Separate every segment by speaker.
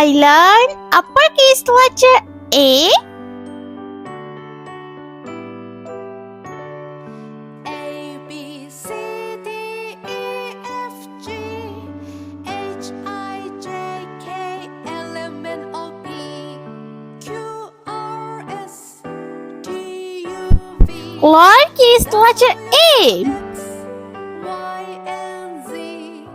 Speaker 1: I learn uppercase letter A.
Speaker 2: A, B, C, D, E, F, G, H, I, J, K, L, M, N, O, P, Q, R, S, T, U, V,
Speaker 1: Lowercase letter A.
Speaker 2: X, Y, and Z.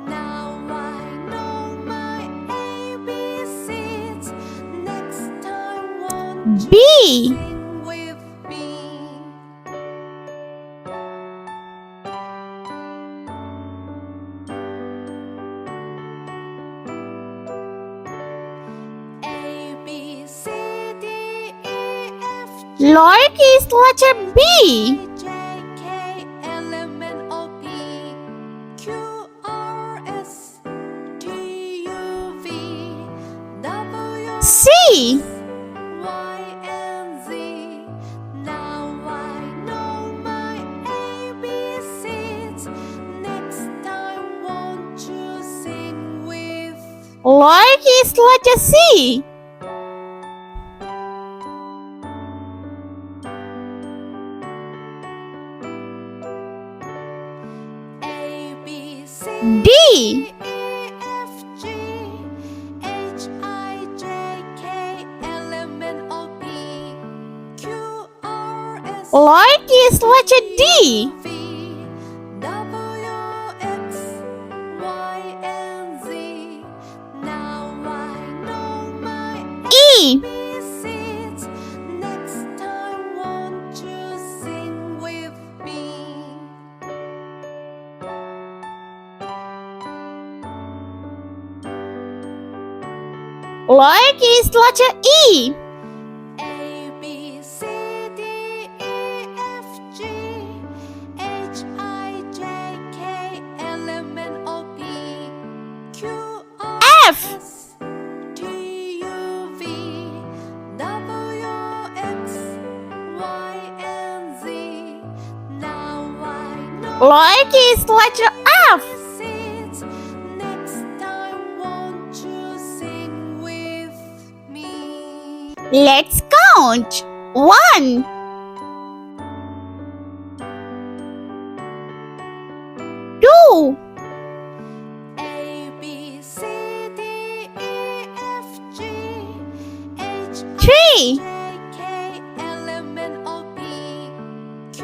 Speaker 2: Now I know my ABCs. Next time, won't you
Speaker 1: B.
Speaker 2: sing with me? A, B, C, D, E, F, G,
Speaker 1: Lowercase letter B.
Speaker 2: J, K, L, M, N, O, P, Q, R, S, T, U, V, W,
Speaker 1: C.
Speaker 2: Y, and Z. Now I know my ABCs. Next time, won't you sing with?
Speaker 1: Lowercase letter C.
Speaker 2: A, B, C,
Speaker 1: D.
Speaker 2: E, F, G, H, I, J, K, L, M, N, O, P, Q, R, S,
Speaker 1: Lowercase letter D.
Speaker 2: V, W, X, Y, and Z. Now I know my
Speaker 1: E.
Speaker 2: ABCs. Next time, won't you sing with me?
Speaker 1: Lowercase letter E.
Speaker 2: A, B, C, D, E, F, G, H, I, J, K, L, M, N, O, P, Q, R,
Speaker 1: F.
Speaker 2: S, T, U, V, W, X, Y, and Z. Now I know
Speaker 1: Lowercase letter F.
Speaker 2: ABCs. Next time, won't you sing with me?
Speaker 1: Let's count. 1, 2,
Speaker 2: A, B, C, D, E, F, G, H,
Speaker 1: 3,
Speaker 2: J, K, L, M, N, O, P, Q,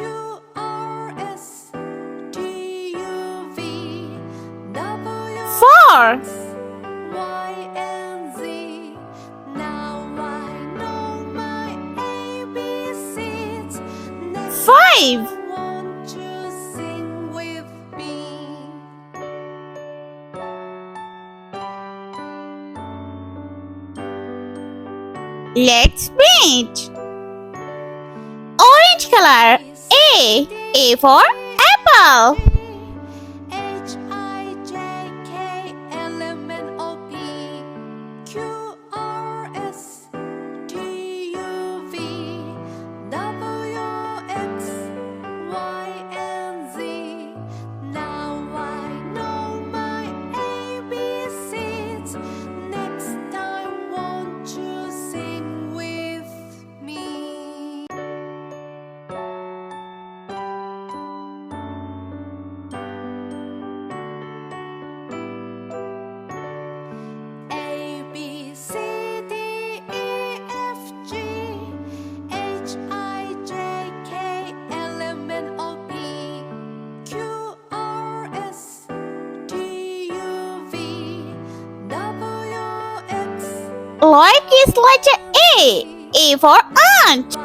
Speaker 2: R, S, T, U, V, W,
Speaker 1: 4,
Speaker 2: Y, and Z. Now I know my ABCs. Next
Speaker 1: 5,
Speaker 2: time, won't you sing with me?
Speaker 1: let's paint. Orange color. A for apple.
Speaker 2: H, I, J, K, L, M, N, O, P, Q, R, S, T, U, V, W, X, Y, and Z. Now I know my ABCs. Next time, won't you sing with me? A, B, C, D, E, F, G, H, I, J, K, L, M, N, O, P, Q, R, S, T, U, V, W, X.
Speaker 1: Lowercase letter A. A for ant.
Speaker 2: I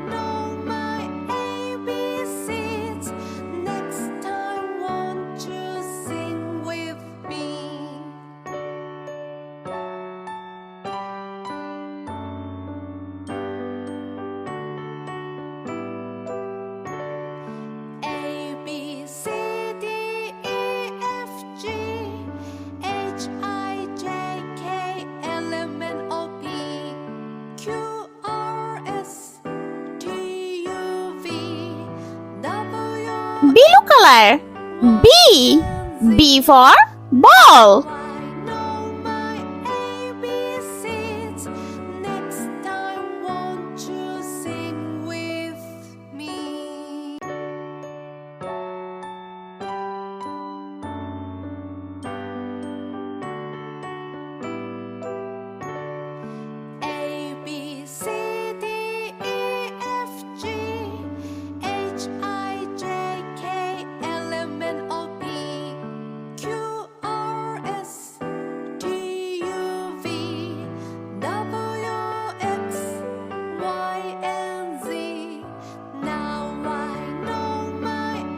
Speaker 2: know my ABCs. Next time, won't you sing with me? A, B, C, D, E, F, G, H, I, J, K, L, M, N, O, P, Q, R, S, T, U, V, W,
Speaker 1: Blue color. B. B for ball.
Speaker 2: I know my ABCs.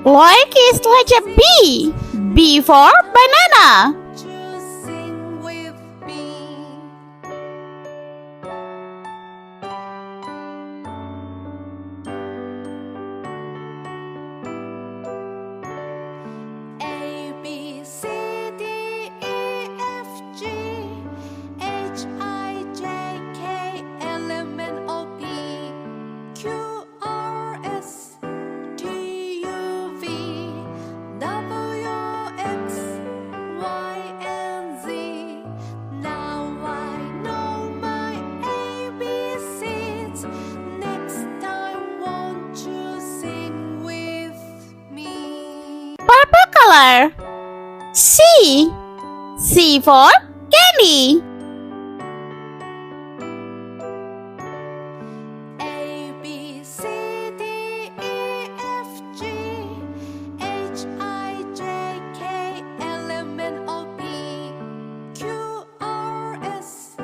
Speaker 1: Like is letter B. B for banana.
Speaker 2: to sing with me. A B C D E F G H I J K L M N O P Q R S T U V W X Y and Z. Now I know my ABCs. Next time, won't you sing with me?
Speaker 1: Purple color. C. C for candy.
Speaker 2: A B C D E F G H I J K L M N O P Q R S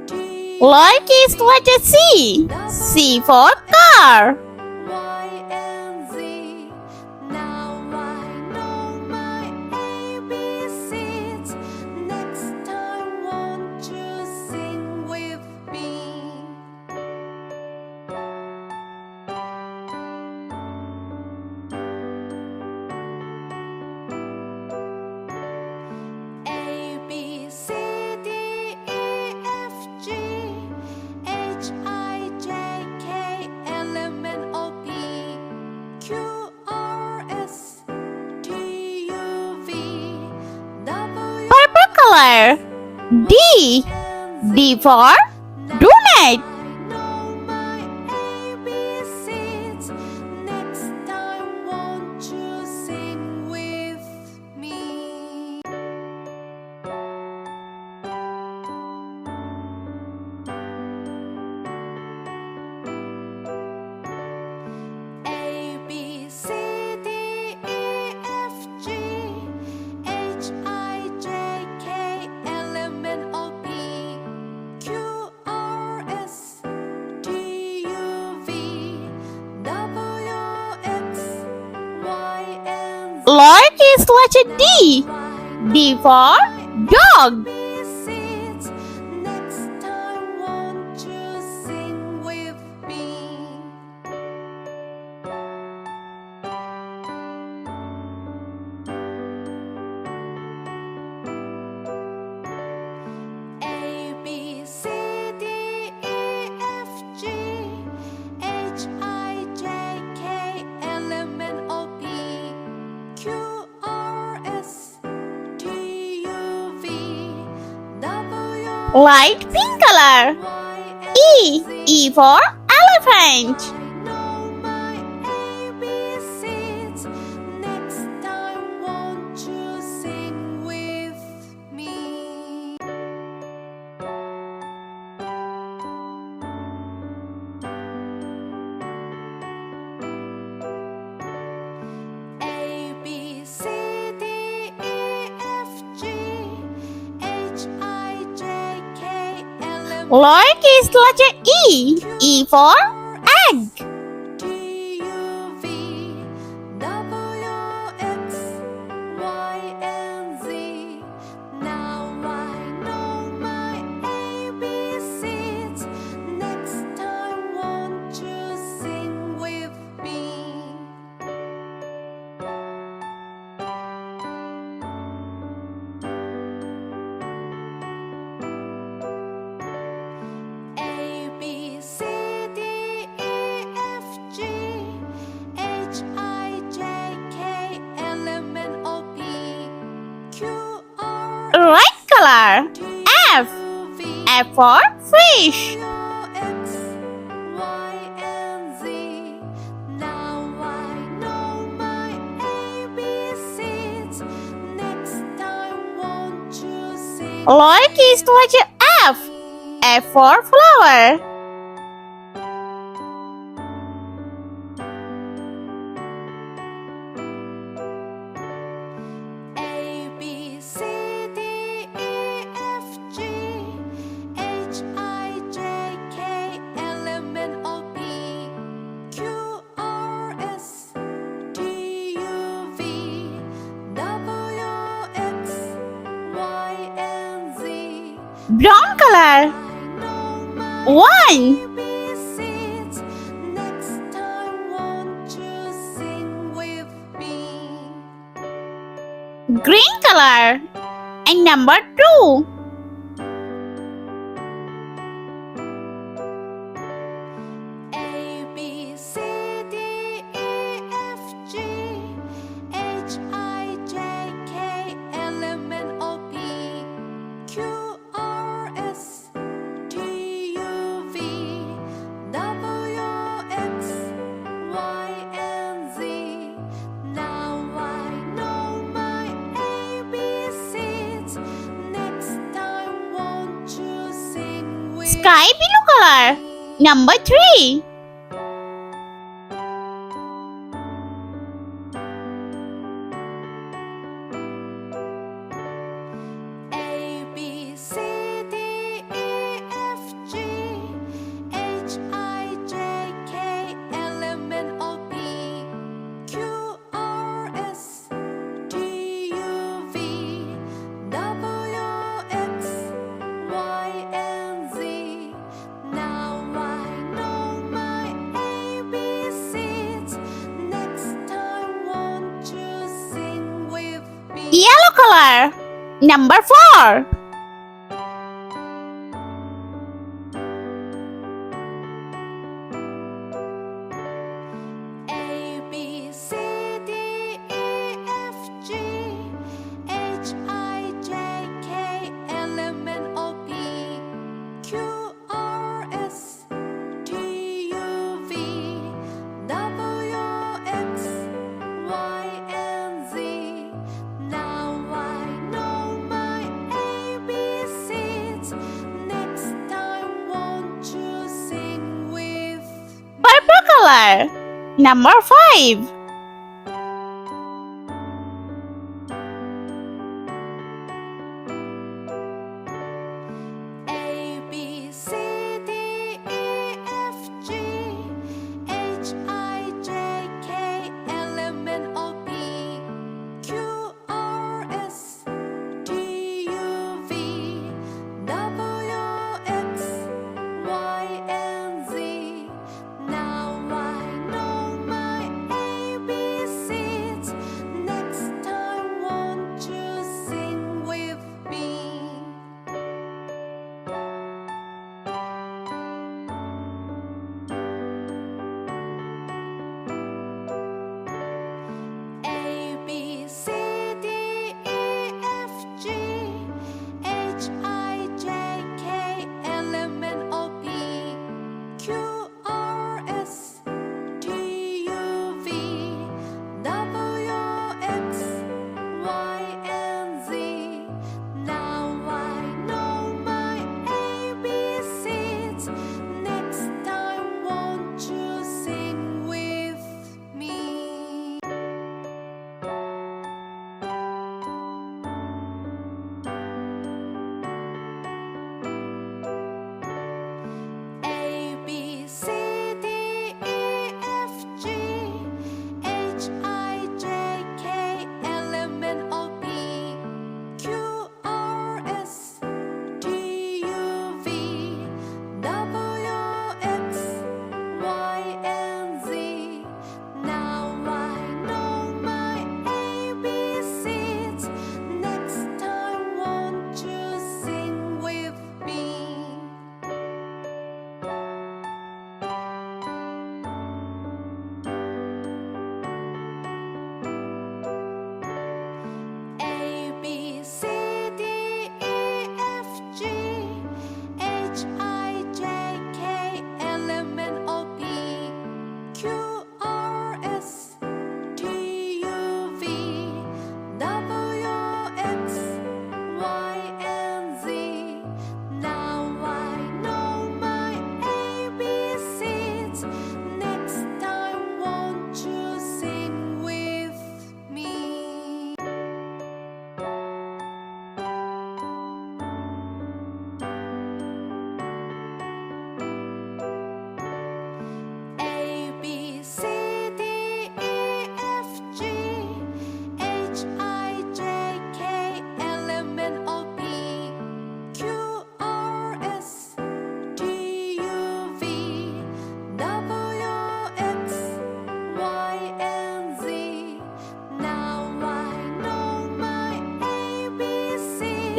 Speaker 2: T
Speaker 1: Like is letter C. C for car.
Speaker 2: Y and Z. Now I know my ABCs. Next time, won't you sing with me? A B C D E F G H I J K L M N O P Q R S T U V W
Speaker 1: Purple color. D. D for donut.
Speaker 2: I know my ABCs. Next time, won't you sing with me? A B C D E F G H I J K L M N O P Q R S T U V W X Y and Z.
Speaker 1: Like is letter D. D for dog.
Speaker 2: ABCs. Next time, won't you sing with me? A B C D E F G H I J K L M N O P Q R S T U V W
Speaker 1: Light pink color.
Speaker 2: Y
Speaker 1: E. E for elephant.
Speaker 2: I know my ABCs. Next time, won't you sing with me? A B C D E F G H I J K L M
Speaker 1: Like is letter E. E for egg.
Speaker 2: T U V W X Y and Z. Now I know my ABCs. Next time, won't you sing with me? A B C D E F G H I J K L M N O P Q R
Speaker 1: Red color. F.
Speaker 2: U V
Speaker 1: F for fish.
Speaker 2: W X Y and Z. Now I know my ABCs. Next time, won't you sing
Speaker 1: Like is letter F. F for flower.
Speaker 2: A B C D E F G H I J K L M N O P Q R S T U
Speaker 1: Brown color. One.
Speaker 2: ABCs. Next time, won't you sing with me?
Speaker 1: Green color. And number 2.
Speaker 2: A B C D E F G H I J K L M N O P Q R S T U V W X Y and Z. Now I know my ABCs. Next time, won't you sing with
Speaker 1: Sky blue color.
Speaker 2: me?
Speaker 1: Number 3.
Speaker 2: A B C D E F G H I J K L M N O P Q R S T U V W X Y and Z. Now I know my ABCs. Next time, won't you sing with me?
Speaker 1: Yellow color. Number 4.
Speaker 2: A B C D E F G H I J K L M N O P Q R S T U V W X Y and Z. Now I know my ABCs. Next time, won't you sing with
Speaker 1: Purple color. Number 5.
Speaker 2: A B C D E F G H I J K L M N O P Q R S T U V W X Y and Z. Now I know my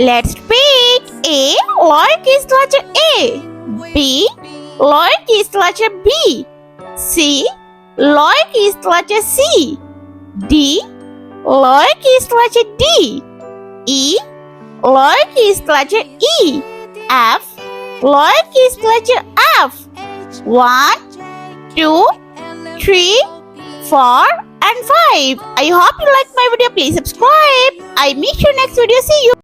Speaker 1: Let's repeat. A. Lowercase letter A. B. Lowercase letter B. C. Lowercase letter C. D. Lowercase letter D. E. Lowercase letter E. F. Lowercase letter F. 1, 2, 3, 4 and 5. I hope you like my video. Please subscribe. I meet you next video. See you.